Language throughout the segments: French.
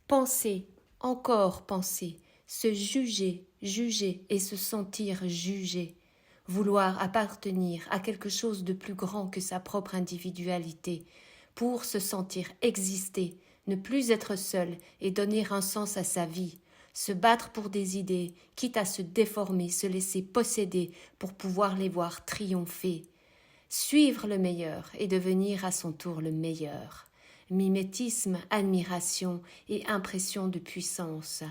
Penser, encore penser, se juger, juger et se sentir jugé, vouloir appartenir à quelque chose de plus grand que sa propre individualité, pour se sentir exister, ne plus être seul et donner un sens à sa vie, se battre pour des idées, quitte à se déformer, se laisser posséder pour pouvoir les voir triompher, suivre le meilleur et devenir à son tour le meilleur. Mimétisme, admiration et impression de puissance.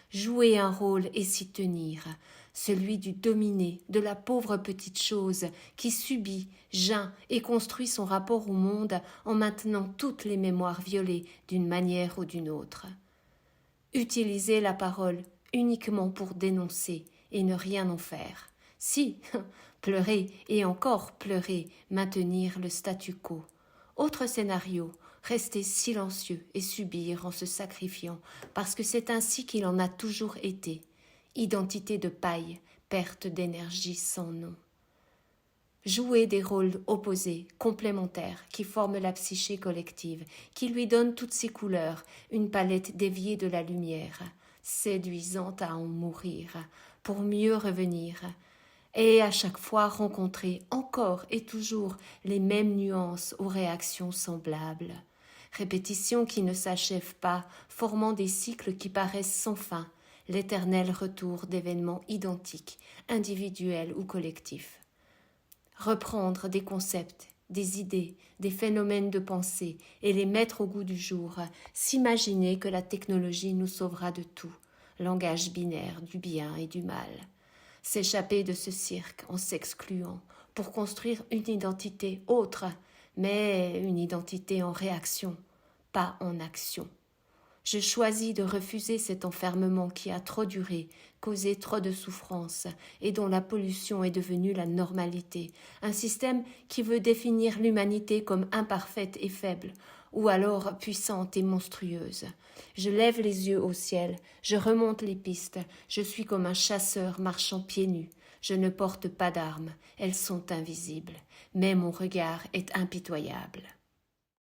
Jouer un rôle et s'y tenir, celui du dominé, de la pauvre petite chose qui subit, geint et construit son rapport au monde en maintenant toutes les mémoires violées d'une manière ou d'une autre. Utiliser la parole uniquement pour dénoncer et ne rien en faire. Si, pleurer et encore pleurer, maintenir le statu quo. Autre scénario, rester silencieux et subir en se sacrifiant, parce que c'est ainsi qu'il en a toujours été. Identité de paille, perte d'énergie sans nom. Jouer des rôles opposés, complémentaires, qui forment la psyché collective, qui lui donnent toutes ses couleurs, une palette déviée de la lumière, séduisante à en mourir, pour mieux revenir, et à chaque fois rencontrer encore et toujours les mêmes nuances aux réactions semblables. Répétition qui ne s'achève pas, formant des cycles qui paraissent sans fin, l'éternel retour d'événements identiques, individuels ou collectifs. Reprendre des concepts, des idées, des phénomènes de pensée et les mettre au goût du jour, s'imaginer que la technologie nous sauvera de tout, langage binaire du bien et du mal. S'échapper de ce cirque en s'excluant pour construire une identité autre, mais une identité en réaction, pas en action. Je choisis de refuser cet enfermement qui a trop duré, causé trop de souffrance et dont la pollution est devenue la normalité, un système qui veut définir l'humanité comme imparfaite et faible, ou alors puissante et monstrueuse. Je lève les yeux au ciel, je remonte les pistes, je suis comme un chasseur marchant pieds nus. Je ne porte pas d'armes, elles sont invisibles, mais mon regard est impitoyable.